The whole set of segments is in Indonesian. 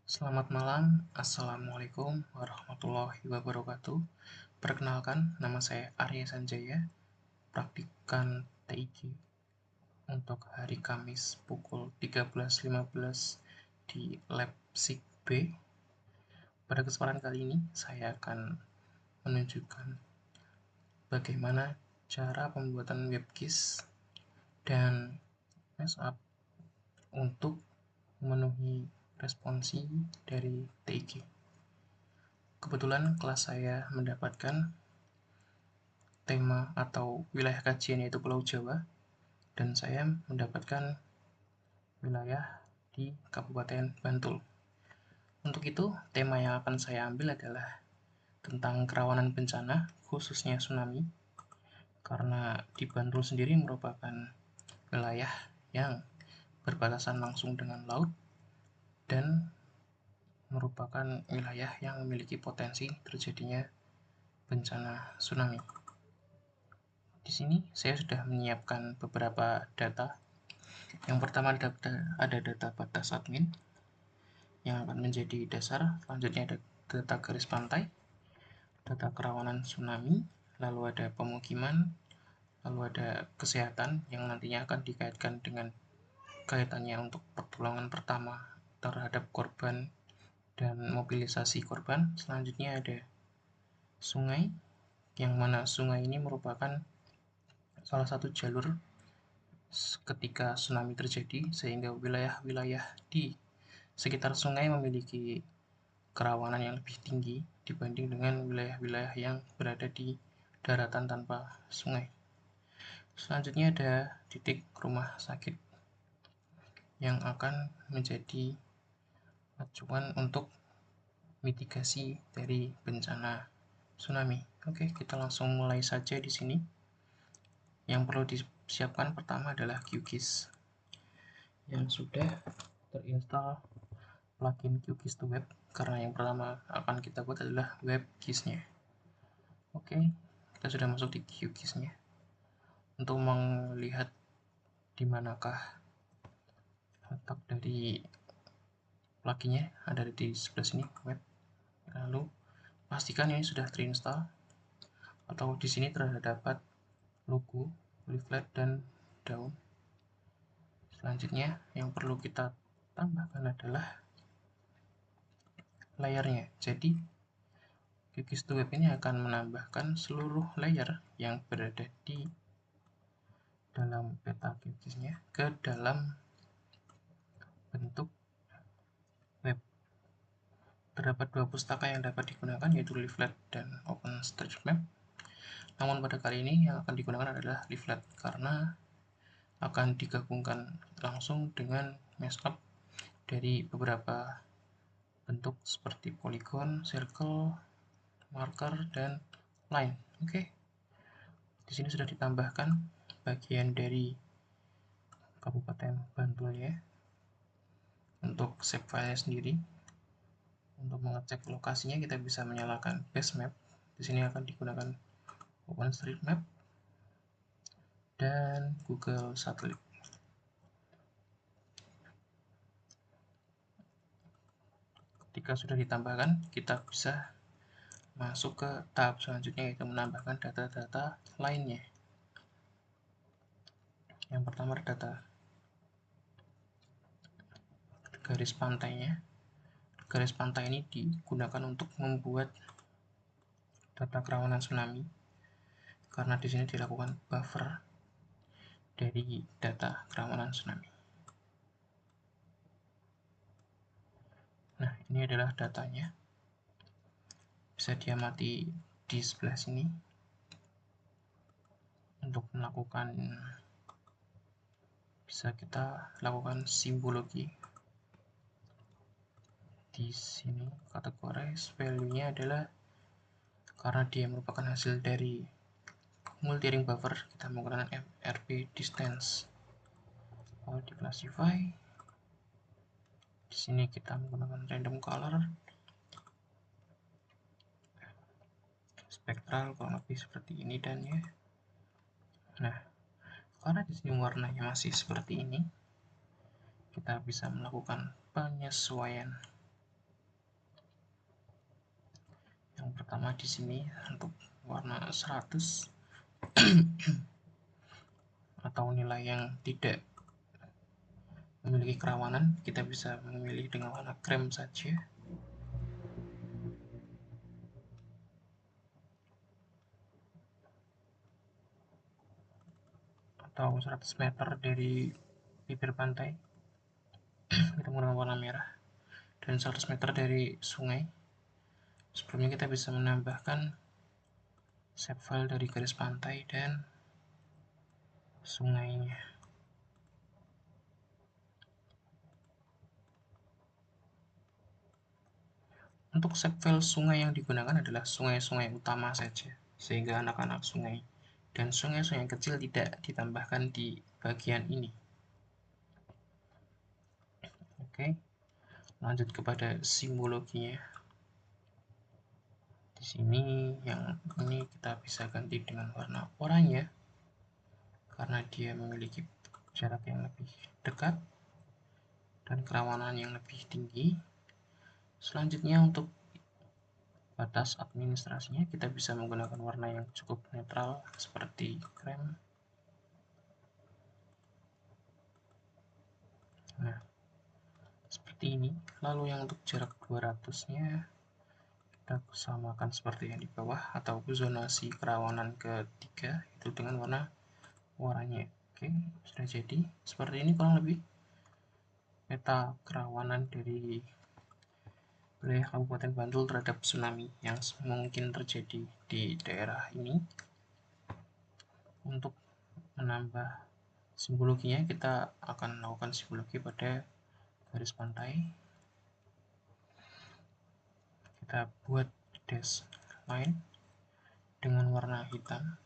Selamat malam, Assalamualaikum warahmatullahi wabarakatuh. Perkenalkan, nama saya Arya Sanjaya, praktikan TIG untuk hari Kamis pukul 13.15 di Lab Sik B. Pada kesempatan kali ini, saya akan menunjukkan bagaimana cara pembuatan WebGIS dan Mashup untuk memenuhi responsi dari TIG. Kebetulan kelas saya mendapatkan tema atau wilayah kajian yaitu Pulau Jawa, dan saya mendapatkan wilayah di Kabupaten Bantul. Untuk itu, tema yang akan saya ambil adalah tentang kerawanan bencana, khususnya tsunami, karena di Bantul sendiri merupakan wilayah yang berbatasan langsung dengan laut dan merupakan wilayah yang memiliki potensi terjadinya bencana tsunami. Di sini saya sudah menyiapkan beberapa data. Yang pertama ada data batas admin yang akan menjadi dasar, selanjutnya ada data garis pantai, data kerawanan tsunami, lalu ada pemukiman, lalu ada kesehatan yang nantinya akan dikaitkan dengan kaitannya untuk pertolongan pertama terhadap korban dan mobilisasi korban. Selanjutnya ada sungai, yang mana sungai ini merupakan salah satu jalur ketika tsunami terjadi, sehingga wilayah-wilayah di sekitar sungai memiliki kerawanan yang lebih tinggi dibanding dengan wilayah-wilayah yang berada di daratan tanpa sungai. Selanjutnya ada titik rumah sakit yang akan menjadi acuan untuk mitigasi dari bencana tsunami. Oke, kita langsung mulai saja di sini. Yang perlu disiapkan pertama adalah QGIS yang sudah terinstall plugin QGIS to Web, karena yang pertama akan kita buat adalah WebGIS-nya. Oke, kita sudah masuk di QGIS-nya. Untuk melihat di manakah letak dari pluginnya, ada di sebelah sini, web. Lalu pastikan ini sudah terinstall, atau di sini terdapat logo, leaflet, dan daun. Selanjutnya yang perlu kita tambahkan adalah layarnya. Jadi QGIS to Web ini akan menambahkan seluruh layer yang berada di dalam peta QGIS-nya ke dalam bentuk web. Terdapat dua pustaka yang dapat digunakan, yaitu leaflet dan OpenStreetMap. Namun pada kali ini yang akan digunakan adalah leaflet karena akan digabungkan langsung dengan mashup dari beberapa bentuk seperti polygon, circle, marker, dan line. Oke. Di sini sudah ditambahkan bagian dari Kabupaten Bantul ya. Untuk save file sendiri, untuk mengecek lokasinya kita bisa menyalakan base map. Di sini akan digunakan OpenStreetMap dan Google Satellite. Ketika sudah ditambahkan, kita bisa masuk ke tahap selanjutnya, yaitu menambahkan data-data lainnya. Yang pertama data garis pantainya. Garis pantai ini digunakan untuk membuat data kerawanan tsunami, karena di sini dilakukan buffer dari data kerawanan tsunami. Nah, ini adalah datanya. Bisa diamati di sebelah sini. Untuk melakukan, bisa kita lakukan simbologi. Di sini kategorize value-nya adalah karena dia merupakan hasil dari multi-ring buffer, kita menggunakan RP distance. Lalu di classify, di sini kita menggunakan random color, spektral kurang lebih seperti ini dan ya. Nah, karena di sini warnanya masih seperti ini, kita bisa melakukan penyesuaian Yang pertama di sini untuk warna 100 atau nilai yang tidak memiliki kerawanan, kita bisa memilih dengan warna krem saja. Atau 100 meter dari bibir pantai, kita menggunakan warna merah. Dan 100 meter dari sungai, sebelumnya kita bisa menambahkan shape dari garis pantai dan sungainya. Untuk shape sungai yang digunakan adalah sungai-sungai utama saja, sehingga anak-anak sungai dan sungai-sungai kecil tidak ditambahkan di bagian ini. Oke, lanjut kepada simbologinya. Di sini yang ini kita bisa ganti dengan warna oranye karena dia memiliki jarak yang lebih dekat dan kerawanan yang lebih tinggi. Selanjutnya untuk batas administrasinya kita bisa menggunakan warna yang cukup netral seperti krem. Nah, seperti ini. Lalu yang untuk jarak 200-nya kita samakan seperti yang di bawah atau zonasi kerawanan ketiga itu dengan warna oranye. Oke, sudah jadi. Seperti ini kurang lebih peta kerawanan dari wilayah Kabupaten Bantul terhadap tsunami yang mungkin terjadi di daerah ini. Untuk menambah simbologinya, kita akan melakukan simbologi pada garis pantai. Kita buat dash line dengan warna hitam.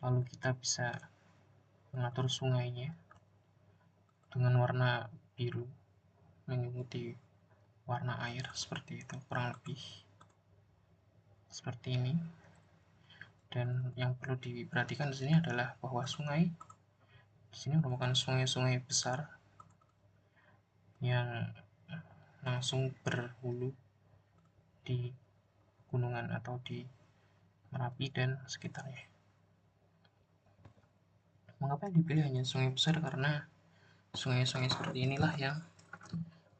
Lalu kita bisa mengatur sungainya dengan warna biru mengikuti warna air seperti itu, kurang lebih seperti ini. Dan yang perlu diperhatikan di sini adalah bahwa sungai di sini merupakan sungai-sungai besar yang langsung berhulu di gunungan atau di Merapi dan sekitarnya. Mengapa dipilih hanya sungai besar? Karena sungai-sungai seperti inilah yang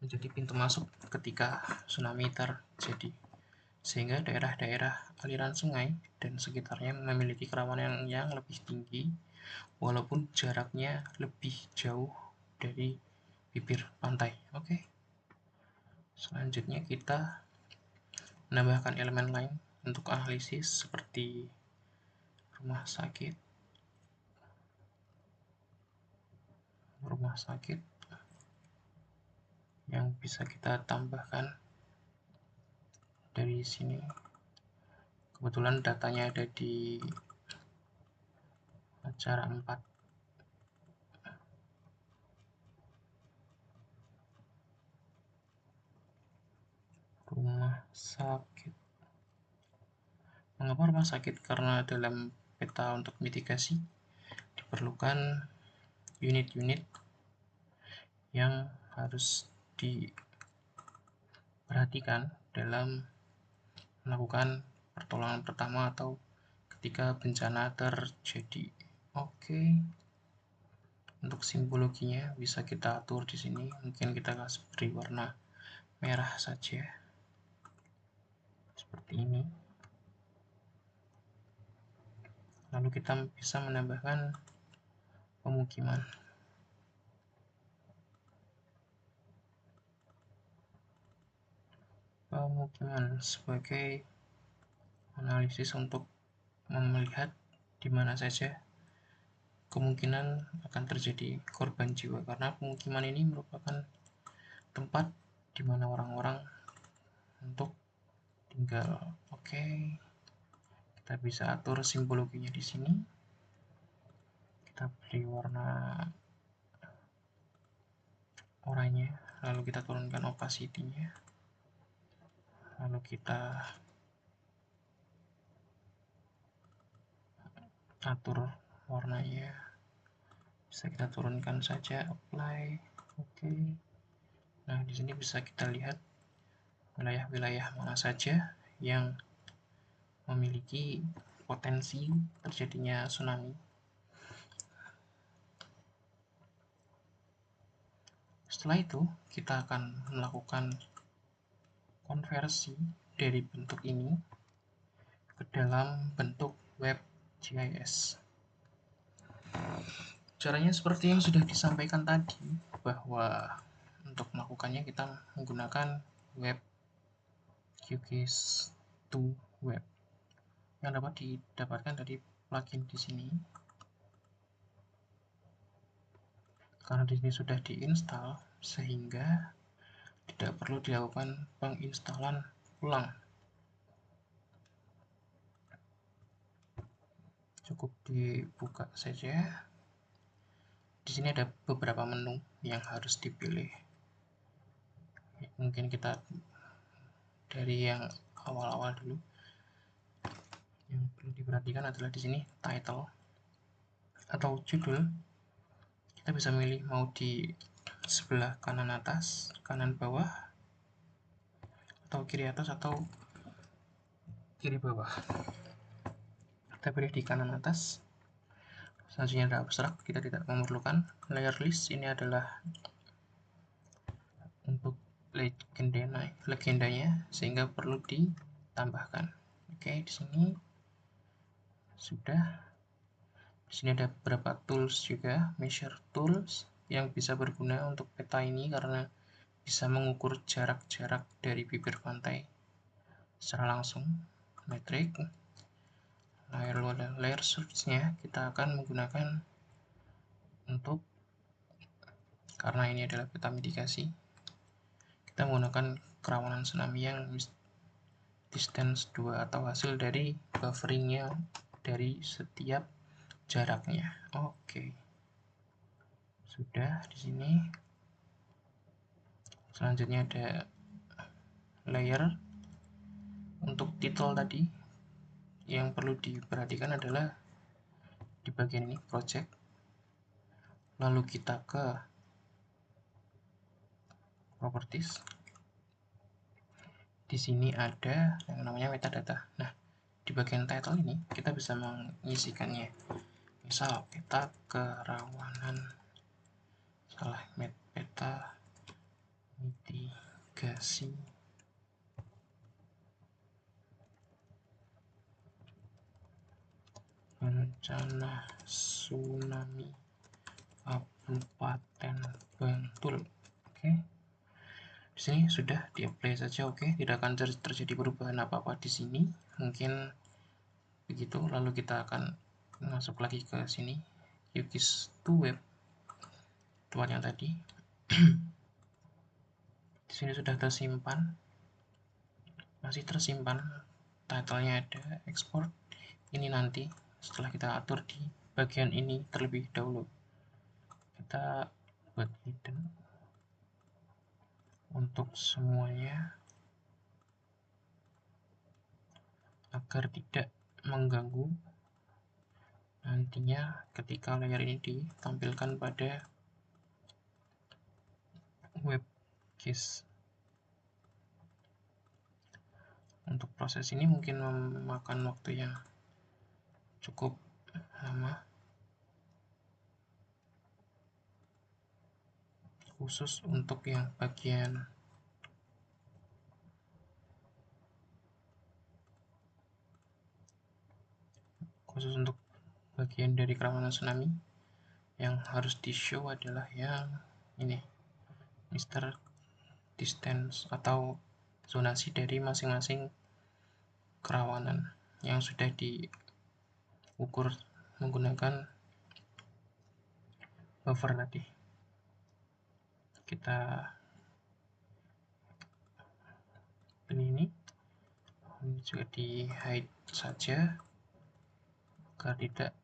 menjadi pintu masuk ketika tsunami terjadi, sehingga daerah-daerah aliran sungai dan sekitarnya memiliki kerawanan yang lebih tinggi walaupun jaraknya lebih jauh dari bibir pantai. Oke, selanjutnya kita menambahkan elemen lain untuk analisis seperti rumah sakit yang bisa kita tambahkan dari sini. Kebetulan datanya ada di acara 4. Rumah sakit. Mengapa rumah sakit? Karena dalam peta untuk mitigasi diperlukan unit-unit yang harus diperhatikan dalam melakukan pertolongan pertama atau ketika bencana terjadi. Oke. Untuk simbologinya bisa kita atur di sini. Mungkin kita kasih beri warna merah saja. Seperti ini. Lalu kita bisa menambahkan pemukiman. Sebagai analisis untuk melihat di mana saja kemungkinan akan terjadi korban jiwa, karena pemukiman ini merupakan tempat di mana orang-orang untuk tinggal. Oke, kita bisa atur simbologinya di sini. Kita beri warna oranye, lalu kita turunkan opacity-nya, lalu kita atur warnanya, bisa kita turunkan saja, apply. Oke. Nah, di sini bisa kita lihat wilayah-wilayah mana saja yang memiliki potensi terjadinya tsunami. Setelah itu, kita akan melakukan konversi dari bentuk ini ke dalam bentuk web GIS. Caranya seperti yang sudah disampaikan tadi, bahwa untuk melakukannya kita menggunakan web QGIS 2 Web yang dapat didapatkan dari plugin di sini. Karena di sini sudah diinstal, sehingga tidak perlu dilakukan penginstalan ulang. Cukup dibuka saja. Di sini ada beberapa menu yang harus dipilih. Mungkin kita dari yang awal-awal dulu. Yang perlu diperhatikan adalah di sini title atau judul. Kita bisa milih mau di sebelah kanan atas, kanan bawah, atau kiri atas atau kiri bawah. Kita pilih di kanan atas. Selanjutnya ada abstrak, kita tidak memerlukan. Layer list ini adalah untuk legendanya, sehingga perlu ditambahkan. Oke, di sini sudah. Di sini ada beberapa tools juga, measure tools yang bisa berguna untuk peta ini karena bisa mengukur jarak-jarak dari bibir pantai secara langsung. Metrik. Layer search-nya kita akan menggunakan untuk, karena ini adalah peta mitigasi, kita menggunakan kerawanan tsunami yang distance 2 atau hasil dari bufferingnya dari setiap jaraknya. Oke. Sudah di sini. Selanjutnya ada layer. Untuk title tadi yang perlu diperhatikan adalah di bagian ini project. Lalu kita ke properties. Di sini ada yang namanya metadata. Nah, di bagian title ini kita bisa mengisikannya. Misal peta kerawanan, peta mitigasi bencana tsunami Kabupaten Bantul. Oke. Di sini sudah di-apply saja, oke. Tidak akan terjadi perubahan apa-apa di sini. Mungkin begitu. Lalu kita akan masuk lagi ke sini. QGIS 2 Web. Tempat yang tadi. Di sini sudah tersimpan. Masih tersimpan. Title-nya ada, export. Ini nanti setelah kita atur di bagian ini terlebih dahulu. Kita buat hidden untuk semuanya agar tidak mengganggu nantinya ketika layer ini ditampilkan pada web GIS. Untuk proses ini mungkin memakan waktu yang cukup lama, khusus untuk yang bagian dari kerawanan tsunami. Yang harus di show adalah yang ini, Mr. Distance atau zonasi dari masing-masing kerawanan yang sudah diukur menggunakan buffer tadi. Kita pilih ini juga di hide saja agar tidak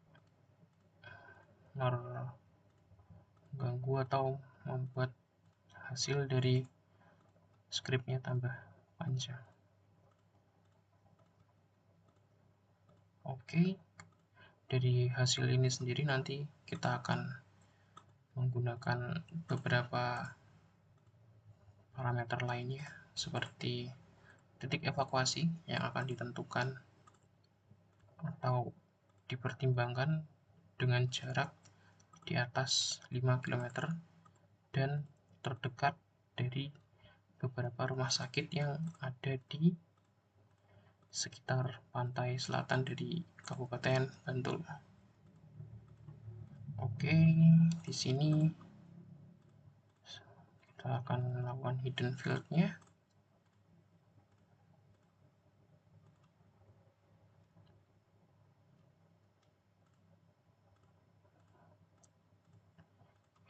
mengganggu atau membuat hasil dari scriptnya tambah panjang. Oke, dari hasil ini sendiri nanti kita akan menggunakan beberapa parameter lainnya seperti titik evakuasi yang akan ditentukan atau dipertimbangkan dengan jarak di atas 5 km dan terdekat dari beberapa rumah sakit yang ada di sekitar pantai selatan dari Kabupaten Bantul. Oke, di sini kita akan melakukan hidden field-nya.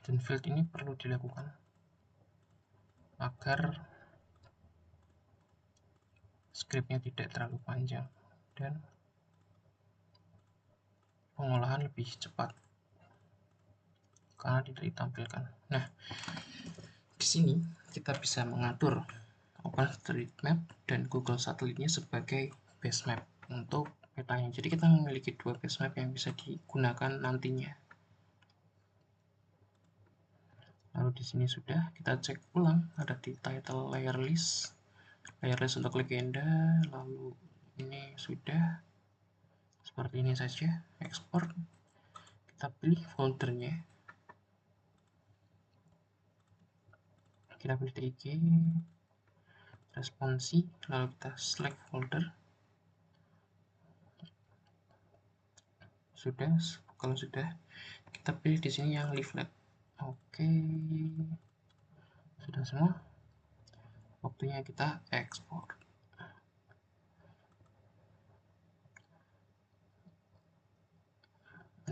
Hidden field ini perlu dilakukan agar skripnya tidak terlalu panjang dan pengolahan lebih cepat karena tidak ditampilkan. Nah, di sini kita bisa mengatur OpenStreetMap dan Google Satellite-nya sebagai base map untuk petanya. Jadi kita memiliki dua base map yang bisa digunakan nantinya. Lalu di sini sudah kita cek ulang, ada di title layer list untuk legenda. Lalu ini sudah seperti ini saja. Export, kita pilih foldernya, kita pilih TIG responsi, lalu kita select folder. Sudah, kalau sudah kita pilih di sini yang leaflet. Oke, sudah semua. Waktunya kita ekspor.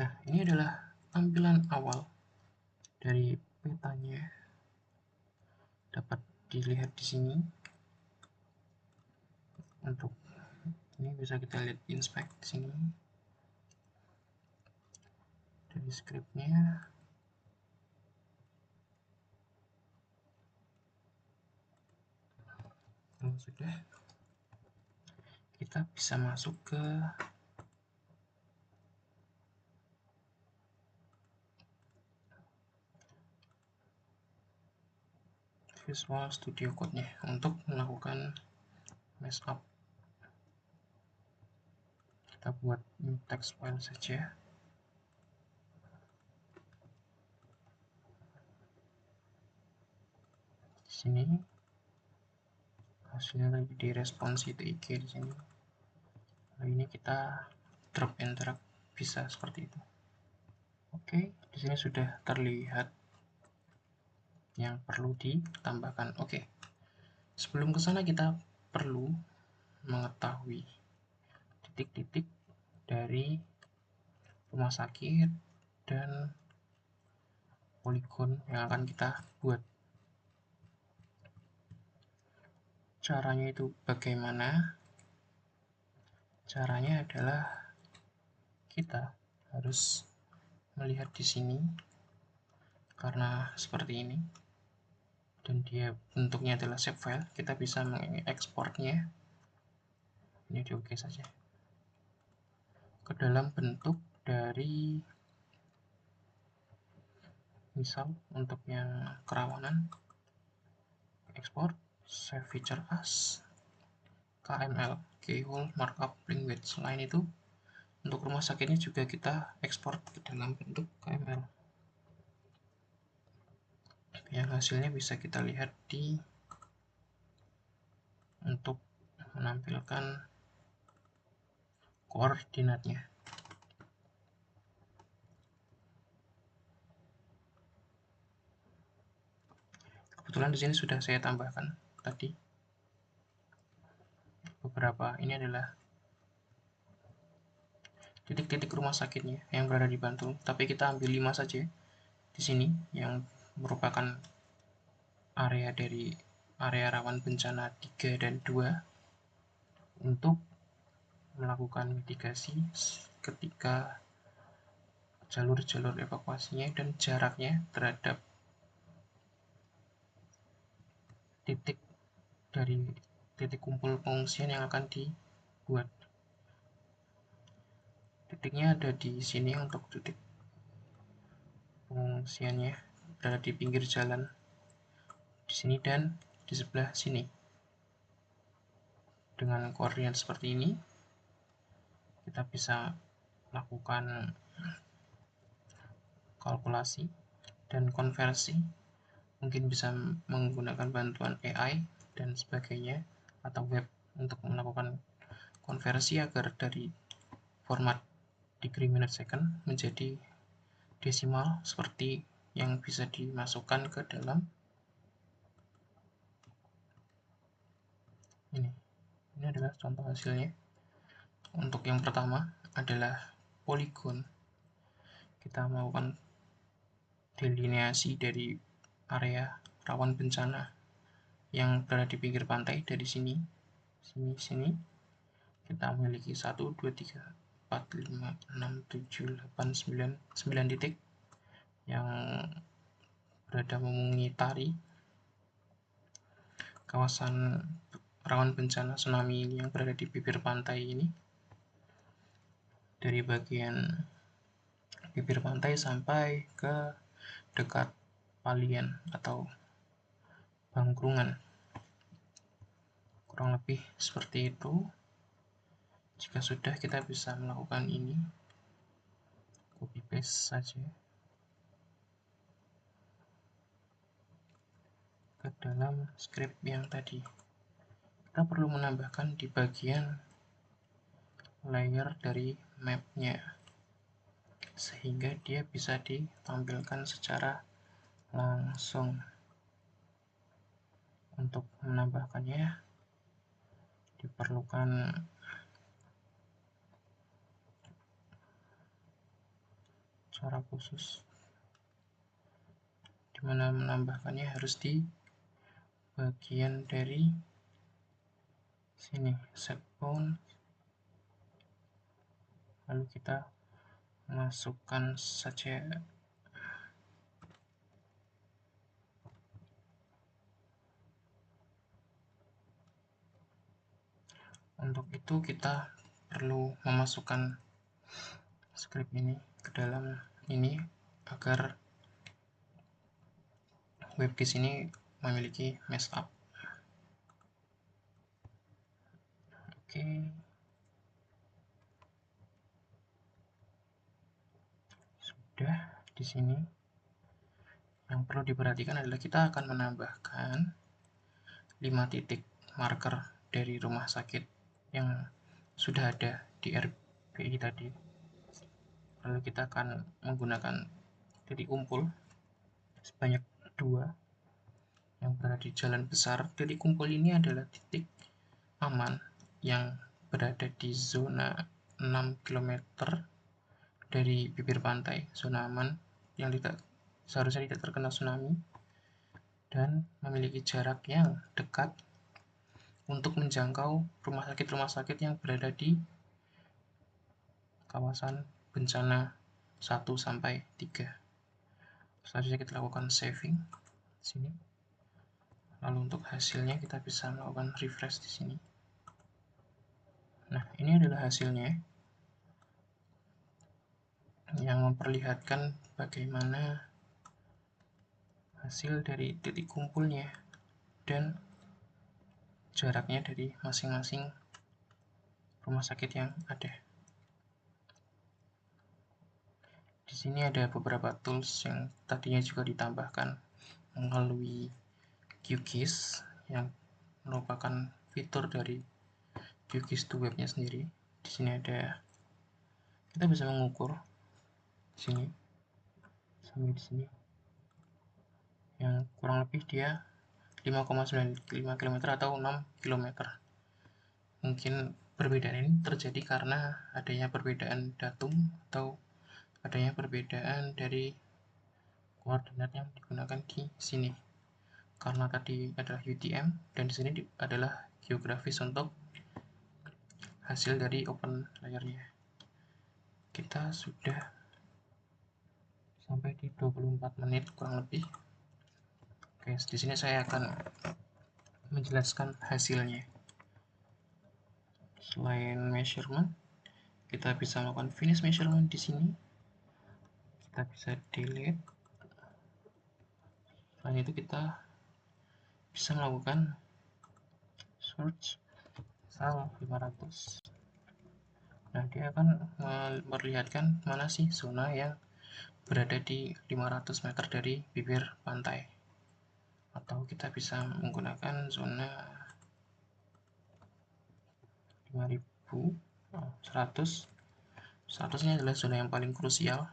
Nah, ini adalah tampilan awal dari petanya. Dapat dilihat di sini. Untuk ini bisa kita lihat inspect di sini. Dari scriptnya. Kalau sudah, kita bisa masuk ke Visual Studio Code-nya untuk melakukan mashup. Kita buat text file saja. Di sini hasilnya lagi di responsi TIG di sini. Lalu ini kita drag and drag, bisa seperti itu. Oke, di sini sudah terlihat yang perlu ditambahkan. Oke, sebelum ke sana kita perlu mengetahui titik-titik dari rumah sakit dan poligon yang akan kita buat. Caranya itu bagaimana? Caranya adalah kita harus melihat di sini karena seperti ini dan dia bentuknya adalah shape file, kita bisa mengekspornya. Ini di OK saja ke dalam bentuk dari, misal untuk yang kerawanan, export save feature as KML, keyhole markup language. Selain itu untuk rumah sakitnya juga kita ekspor ke dalam bentuk KML yang hasilnya bisa kita lihat di untuk menampilkan koordinatnya. Kebetulan di sini sudah saya tambahkan tadi beberapa. Ini adalah titik-titik rumah sakitnya yang berada di Bantul, tapi kita ambil 5 saja di sini yang merupakan area dari area rawan bencana 3 dan 2 untuk melakukan mitigasi ketika jalur-jalur evakuasinya dan jaraknya terhadap titik dari titik kumpul pengungsian yang akan dibuat. Titiknya ada di sini untuk titik pengungsiannya, berada di pinggir jalan di sini dan di sebelah sini. dengan koordinat seperti ini, kita bisa lakukan kalkulasi dan konversi, mungkin bisa menggunakan bantuan AI dan sebagainya, atau web untuk melakukan konversi agar dari format degree minute second menjadi desimal seperti yang bisa dimasukkan ke dalam ini. Ini adalah contoh hasilnya. Untuk yang pertama adalah poligon. Kita melakukan delineasi dari area rawan bencana yang berada di pinggir pantai dari sini, sini. Kita memiliki 1, 2, 3, 4, 5, 6, 7, 8, 9 titik yang berada mengitari kawasan rawan bencana tsunami ini yang berada di bibir pantai ini. Dari bagian bibir pantai sampai ke dekat palian atau bangkrungan. Kurang lebih seperti itu. Jika sudah, kita bisa melakukan ini, copy paste saja ke dalam script yang tadi. Kita perlu menambahkan di bagian layer dari mapnya, sehingga dia bisa ditampilkan secara langsung. Untuk menambahkannya diperlukan cara khusus, dimana menambahkannya harus di bagian dari sini, set bound, lalu kita masukkan saja untuk itu kita perlu memasukkan script ini ke dalam ini agar webcase ini memiliki mashup. Oke. Sudah di sini. Yang perlu diperhatikan adalah kita akan menambahkan 5 titik marker dari rumah sakit yang sudah ada di RBI tadi. Lalu kita akan menggunakan titik kumpul sebanyak 2 yang berada di jalan besar. Titik kumpul ini adalah titik aman yang berada di zona 6 km dari bibir pantai, zona aman yang seharusnya tidak terkena tsunami dan memiliki jarak yang dekat untuk menjangkau rumah sakit yang berada di kawasan bencana 1 sampai 3. Selanjutnya kita lakukan saving di sini. Lalu untuk hasilnya kita bisa melakukan refresh di sini. Nah, ini adalah hasilnya yang memperlihatkan bagaimana hasil dari titik kumpulnya dan jaraknya dari masing-masing rumah sakit yang ada. Di sini ada beberapa tools yang tadinya juga ditambahkan melalui QGIS yang merupakan fitur dari QGIS 2 webnya sendiri. Di sini ada, kita bisa mengukur di sini sampai di sini, yang kurang lebih dia 5,95 km atau 6 km. Mungkin perbedaan ini terjadi karena adanya perbedaan datum atau adanya perbedaan dari koordinat yang digunakan di sini. Karena tadi adalah UTM dan di sini adalah geografis untuk hasil dari open layernya. Kita sudah sampai di 24 menit kurang lebih. Oke, di sini saya akan menjelaskan hasilnya. Selain measurement, kita bisa melakukan finish measurement di sini. Kita bisa delete. Selain itu kita bisa melakukan search misal 500. Nah, dia akan memperlihatkan mana sih zona yang berada di 500 meter dari bibir pantai. Atau kita bisa menggunakan zona 5000, 100. 100 ini adalah zona yang paling krusial,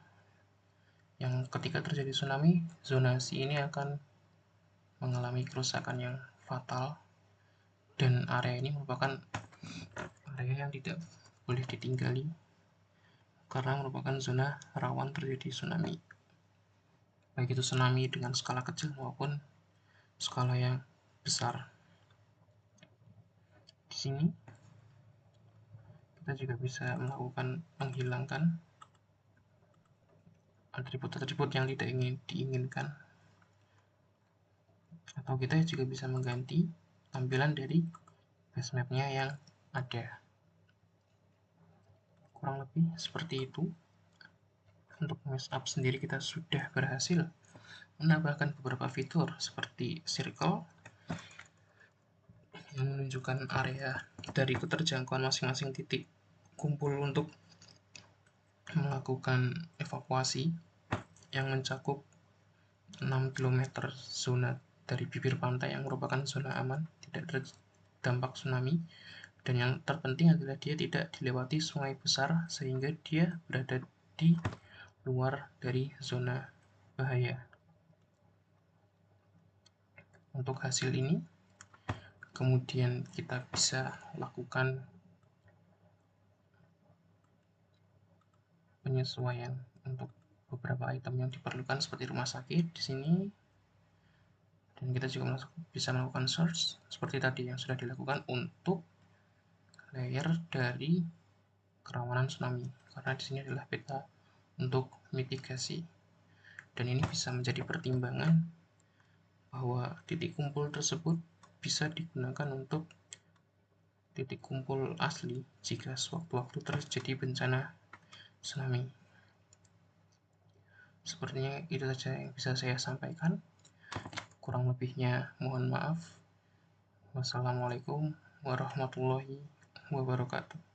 yang ketika terjadi tsunami, zonasi ini akan mengalami kerusakan yang fatal, dan area ini merupakan area yang tidak boleh ditinggali karena merupakan zona rawan terjadi tsunami, baik itu tsunami dengan skala kecil maupun skala yang besar. Di sini kita juga bisa melakukan menghilangkan atribut-atribut yang tidak diinginkan, atau kita juga bisa mengganti tampilan dari base map-nya yang ada. Kurang lebih seperti itu. Untuk mashup sendiri kita sudah berhasil menambahkan beberapa fitur seperti circle yang menunjukkan area dari keterjangkauan masing-masing titik kumpul untuk melakukan evakuasi yang mencakup 6 km zona dari bibir pantai yang merupakan zona aman, tidak terdampak tsunami, dan yang terpenting adalah dia tidak dilewati sungai besar sehingga dia berada di luar dari zona bahaya. Untuk hasil ini kemudian kita bisa lakukan penyesuaian untuk beberapa item yang diperlukan seperti rumah sakit di sini, dan kita juga bisa melakukan search seperti tadi yang sudah dilakukan untuk layer dari kerawanan tsunami, karena di sini adalah peta untuk mitigasi, dan ini bisa menjadi pertimbangan bahwa titik kumpul tersebut bisa digunakan untuk titik kumpul asli jika sewaktu-waktu terjadi bencana tsunami. Sepertinya itu saja yang bisa saya sampaikan. Kurang lebihnya mohon maaf. Wassalamualaikum warahmatullahi wabarakatuh.